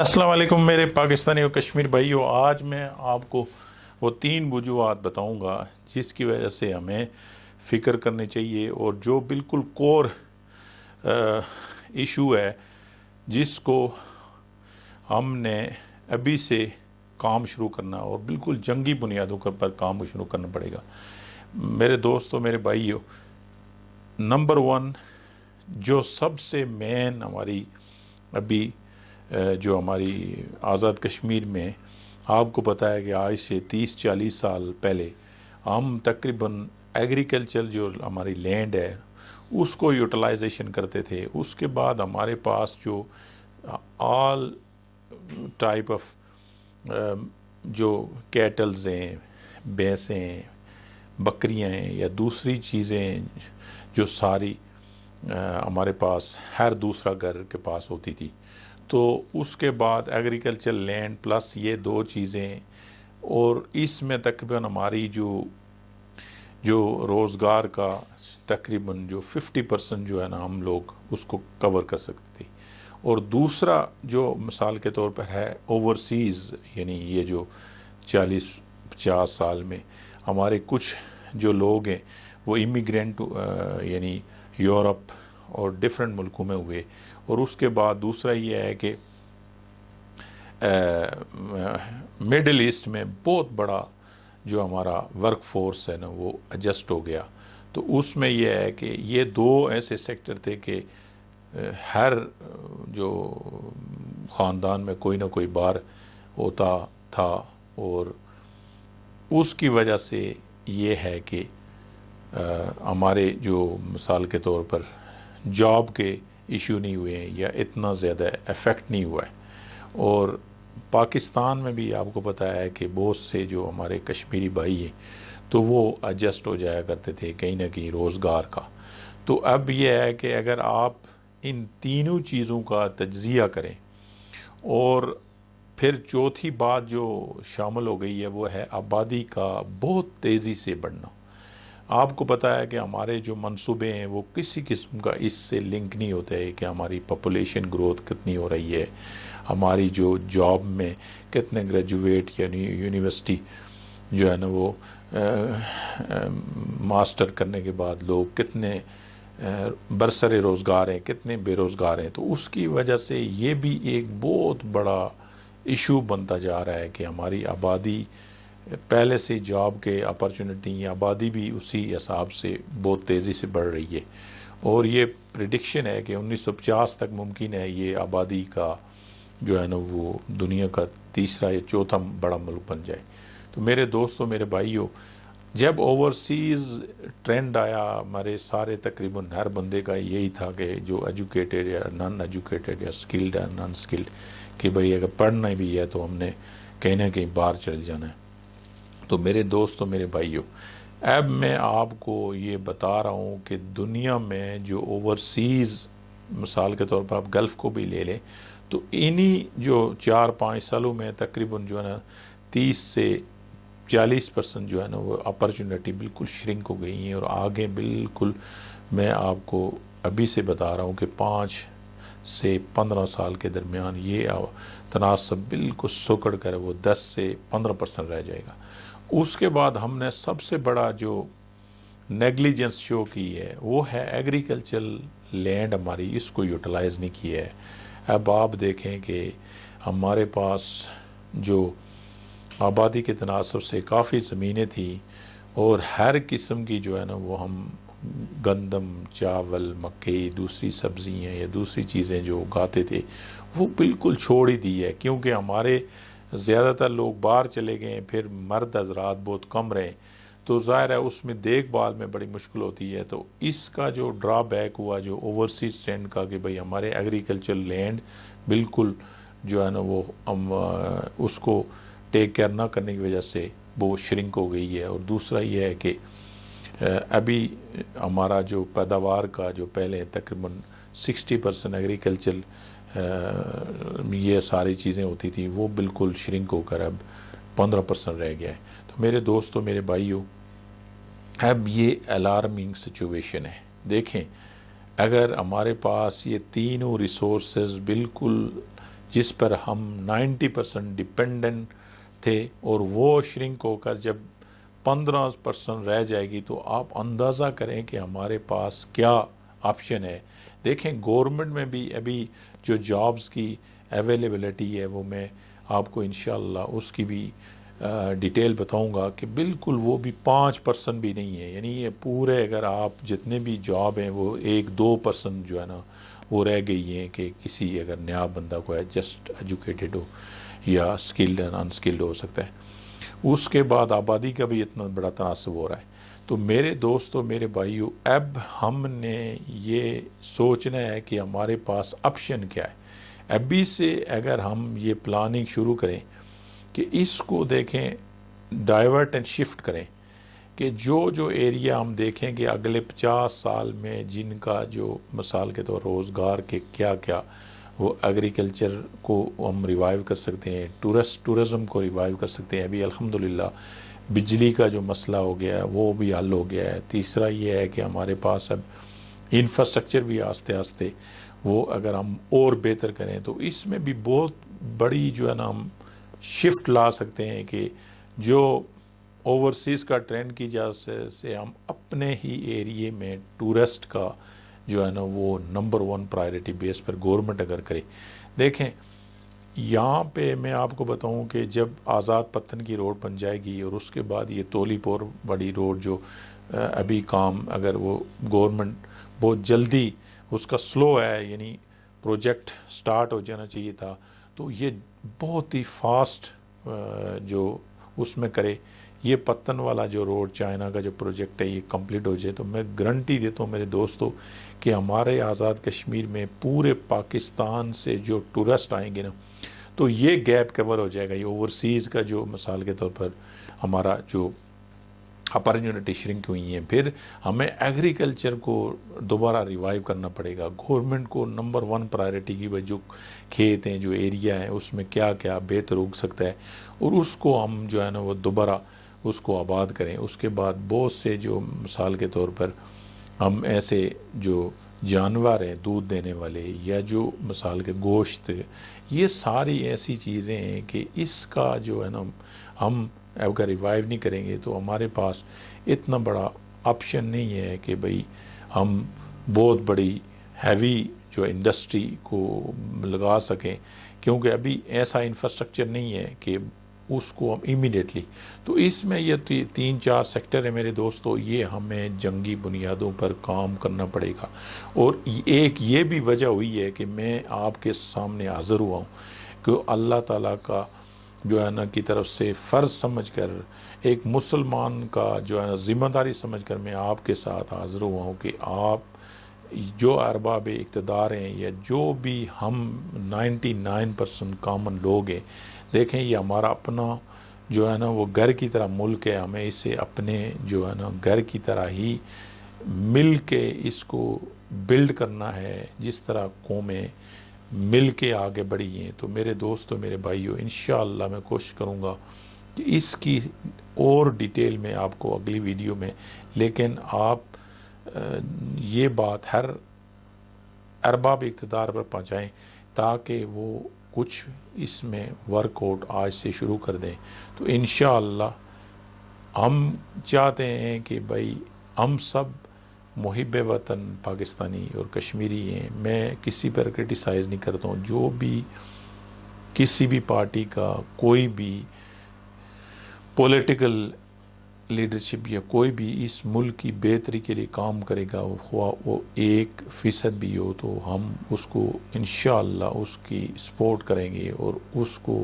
अस्सलाम वालेकुम मेरे पाकिस्तानी और कश्मीर भाइयों। आज मैं आपको वो तीन वजूहात बताऊंगा जिसकी वजह से हमें फ़िक्र करनी चाहिए और जो बिल्कुल कोर इशू है जिसको हमने अभी से काम शुरू करना और बिल्कुल जंगी बुनियादों पर काम शुरू करना पड़ेगा। मेरे दोस्तों, मेरे भाइयों, नंबर वन जो सबसे मेन हमारी अभी जो हमारी आज़ाद कश्मीर में, आपको पता है कि आज से 30-40 साल पहले हम तकरीबन एग्रीकल्चर जो हमारी लैंड है उसको यूटिलाइजेशन करते थे। उसके बाद हमारे पास जो ऑल टाइप ऑफ जो कैटल्स हैं, भैंसें, बकरियां हैं या दूसरी चीज़ें जो सारी हमारे पास हर दूसरा घर के पास होती थी। तो उसके बाद एग्रीकल्चर लैंड प्लस ये दो चीज़ें, और इसमें तकरीबन हमारी जो जो रोज़गार का तकरीबन जो 50% जो है ना, हम लोग उसको कवर कर सकते थे। और दूसरा जो मिसाल के तौर पर है ओवरसीज़, यानी ये जो 40-50 साल में हमारे कुछ जो लोग हैं वो इमिग्रेंट यानी यूरोप और डिफरेंट मुल्कों में हुए। और उसके बाद दूसरा ये है कि मिडल ईस्ट में बहुत बड़ा जो हमारा वर्क फोर्स है ना वो एडजस्ट हो गया। तो उसमें यह है कि ये दो ऐसे सेक्टर थे कि हर जो ख़ानदान में कोई ना कोई बार होता था। और उसकी वजह से ये है कि हमारे जो मिसाल के तौर पर जॉब के इशू नहीं हुए हैं या इतना ज़्यादा इफ़ेक्ट नहीं हुआ है। और पाकिस्तान में भी आपको पता है कि बहुत से जो हमारे कश्मीरी भाई हैं तो वो एडजस्ट हो जाया करते थे कहीं ना कहीं रोज़गार का। तो अब यह है कि अगर आप इन तीनों चीज़ों का तज्ज़िया करें, और फिर चौथी बात जो शामिल हो गई है वो है आबादी का बहुत तेज़ी से बढ़ना। आपको पता है कि हमारे जो मंसूबे हैं वो किसी किस्म का इससे लिंक नहीं होता है कि हमारी पॉपुलेशन ग्रोथ कितनी हो रही है, हमारी जो जॉब में कितने ग्रेजुएट यानी यूनिवर्सिटी जो है ना वो मास्टर करने के बाद लोग कितने बरसरे रोज़गार हैं, कितने बेरोज़गार हैं। तो उसकी वजह से ये भी एक बहुत बड़ा इशू बनता जा रहा है कि हमारी आबादी पहले से जॉब के अपॉर्चुनिटी आबादी भी उसी हिसाब से बहुत तेज़ी से बढ़ रही है। और ये प्रिडिक्शन है कि 1950 तक मुमकिन है ये आबादी का जो है ना वो दुनिया का तीसरा या चौथा बड़ा मुल्क बन जाए। तो मेरे दोस्तों, मेरे भाइयों, जब ओवरसीज़ ट्रेंड आया हमारे सारे तकरीबन हर बंदे का यही था कि जो एजुकेटेड या नॉन एजुकेटेड या स्किल्ड या नॉन स्किल्ड, कि भाई अगर पढ़ना भी है तो हमने कहीं ना कहीं बाहर चल जाना है। तो मेरे दोस्तों, मेरे भाइयों, अब मैं आपको ये बता रहा हूँ कि दुनिया में जो ओवरसीज़, मिसाल के तौर पर आप गल्फ़ को भी ले लें, तो इन्हीं जो 4-5 सालों में तकरीबन जो है ना 30 से 40% जो है ना वो अपॉर्चुनिटी बिल्कुल श्रिंक हो गई हैं। और आगे बिल्कुल मैं आपको अभी से बता रहा हूँ कि 5 से 15 साल के दरमियान ये तनासब बिल्कुल सुकड़ कर वो 10 से 15% रह जाएगा। उसके बाद हमने सबसे बड़ा जो नेग्लिजेंस शो की है वो है एग्रीकल्चर लैंड हमारी, इसको यूटिलाइज़ नहीं किया है। अब आप देखें कि हमारे पास जो आबादी के तनासब से काफ़ी ज़मीनें थी और हर किस्म की जो है ना वो हम गंदम, चावल, मक्के, दूसरी सब्ज़ियाँ या दूसरी चीज़ें जो उगाते थे वो बिल्कुल छोड़ ही दी है, क्योंकि हमारे ज़्यादातर लोग बाहर चले गए, फिर मर्द हजरात बहुत कम रहे। तो ज़ाहिर है उसमें देखभाल में बड़ी मुश्किल होती है। तो इसका जो ड्रॉबैक हुआ जो ओवरसीज ट्रेंड का, कि भाई हमारे एग्रीकल्चर लैंड बिल्कुल जो है ना वो हम उसको टेक केयर ना करने की वजह से वो श्रिंक हो गई है। और दूसरा ये है कि अभी हमारा जो पैदावार का जो पहले तकरीबन 60% एग्रीकल्चर ये सारी चीज़ें होती थी वो बिल्कुल श्रिंक होकर अब 15% रह गया है। तो मेरे दोस्तों, मेरे भाइयों, अब ये अलार्मिंग सिचुएशन है। देखें, अगर हमारे पास ये तीनों रिसोर्सेज बिल्कुल जिस पर हम 90% डिपेंडेंट थे, और वो श्रिंक होकर जब 15% रह जाएगी तो आप अंदाज़ा करें कि हमारे पास क्या ऑप्शन है। देखें, गवर्नमेंट में भी अभी जो जॉब्स की अवेलेबिलिटी है वो मैं आपको इंशाल्लाह उसकी भी डिटेल बताऊंगा कि बिल्कुल वो भी 5% भी नहीं है। यानी ये पूरे, अगर आप जितने भी जॉब हैं वो 1-2% जो है ना वो रह गई हैं कि किसी अगर नया बंदा को है, जस्ट एजुकेटेड हो या स्किल्ड एंड अनस्किल्ड हो सकता है। उसके बाद आबादी का भी इतना बड़ा तनासब हो रहा है। तो मेरे दोस्तों, मेरे भाइयों, अब हमने ये सोचना है कि हमारे पास ऑप्शन क्या है। अभी से अगर हम ये प्लानिंग शुरू करें कि इसको देखें, डाइवर्ट एंड शिफ्ट करें, कि जो जो एरिया हम देखें कि अगले 50 साल में जिनका जो मिसाल के तौर रोज़गार के क्या क्या, वो एग्रीकल्चर को हम रिवाइव कर सकते हैं, टूरिज़्म को रिवाइव कर सकते हैं। अभी अल्हम्दुलिल्लाह बिजली का जो मसला हो गया है वो भी हल हो गया है। तीसरा ये है कि हमारे पास अब इंफ्रास्ट्रक्चर भी आस्ते आस्ते वो अगर हम और बेहतर करें तो इसमें भी बहुत बड़ी जो है ना हम शिफ्ट ला सकते हैं कि जो ओवरसीज़ का ट्रेंड की वजह से हम अपने ही एरिए में टूरिस्ट का जो है ना वो नंबर 1 प्रायोरिटी बेस पर गवर्नमेंट अगर करे। देखें, यहाँ पे मैं आपको बताऊँ कि जब आज़ाद पत्तन की रोड बन जाएगी और उसके बाद ये तोलीपोर बड़ी रोड जो अभी काम अगर वो गवर्नमेंट बहुत जल्दी उसका स्लो है, यानी प्रोजेक्ट स्टार्ट हो जाना चाहिए था, तो ये बहुत ही फास्ट जो उसमें करे, ये पत्तन वाला जो रोड चाइना का जो प्रोजेक्ट है ये कंप्लीट हो जाए, तो मैं गारंटी देता हूँ मेरे दोस्तों कि हमारे आज़ाद कश्मीर में पूरे पाकिस्तान से जो टूरिस्ट आएंगे ना, तो ये गैप कवर हो जाएगा। ये ओवरसीज़ का जो मिसाल के तौर पर हमारा जो अपॉर्चुनिटी श्रिंक हुई हैं, फिर हमें एग्रीकल्चर को दोबारा रिवाइव करना पड़ेगा। गवर्नमेंट को नंबर 1 प्रायोरिटी की वजह जो खेत हैं, जो एरिया है, उसमें क्या क्या बेहतर उग सकता है और उसको हम जो है ना वो दोबारा उसको आबाद करें। उसके बाद बहुत से जो मिसाल के तौर पर हम ऐसे जो जानवर हैं दूध देने वाले, या जो मिसाल के गोश्त, ये सारी ऐसी चीज़ें हैं कि इसका जो है ना हम अगर रिवाइव नहीं करेंगे तो हमारे पास इतना बड़ा ऑप्शन नहीं है कि भाई हम बहुत बड़ी हैवी जो इंडस्ट्री को लगा सकें, क्योंकि अभी ऐसा इंफ्रास्ट्रक्चर नहीं है कि उसको हम इमीडिएटली। तो इसमें ये 3-4 सेक्टर है मेरे दोस्तों, ये हमें जंगी बुनियादों पर काम करना पड़ेगा। और एक ये भी वजह हुई है कि मैं आपके सामने हाज़िर हुआ हूँ कि अल्लाह ताला का जो है ना की तरफ से फ़र्ज़ समझकर, एक मुसलमान का जो है ना ज़िम्मेदारी समझकर मैं आपके साथ हाज़िर हुआ हूँ कि आप जो अरबाब इक़्तिदार हैं या जो भी हम 99% कॉमन लोग हैं, देखें ये हमारा अपना जो है ना वो घर की तरह मुल्क है। हमें इसे अपने जो है ना घर की तरह ही मिल के इसको बिल्ड करना है, जिस तरह कौमें मिल के आगे बढ़ी हैं। तो मेरे दोस्तों, मेरे भाइयों, इंशाअल्लाह मैं कोशिश करूँगा कि इसकी और डिटेल में आपको अगली वीडियो में, लेकिन आप ये बात हर अरबाब इक़्तिदार पर पहुँचाएँ ताकि वो कुछ इसमें वर्कआउट आज से शुरू कर दें। तो इंशाअल्लाह हम चाहते हैं कि भाई हम सब मुहिब वतन पाकिस्तानी और कश्मीरी हैं। मैं किसी पर क्रिटिसाइज़ नहीं करता हूँ। जो भी किसी भी पार्टी का कोई भी पॉलिटिकल लीडरशिप या कोई भी इस मुल्क की बेहतरी के लिए काम करेगा, वो 1% भी हो, तो हम उसको इंशाअल्लाह उसकी सपोर्ट करेंगे और उसको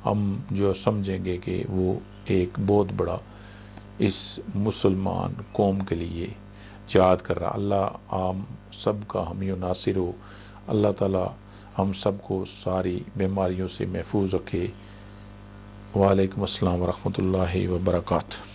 हम जो समझेंगे कि वो एक बहुत बड़ा इस मुसलमान कौम के लिए याद कर रहा। अल्लाह आम सब का हामी और नासिर हो। अल्लाह ताला हम सब को सारी बीमारियों से महफूज रखे। वालेकुम अस्सलाम व रहमतुल्लाहि व बरकातहू।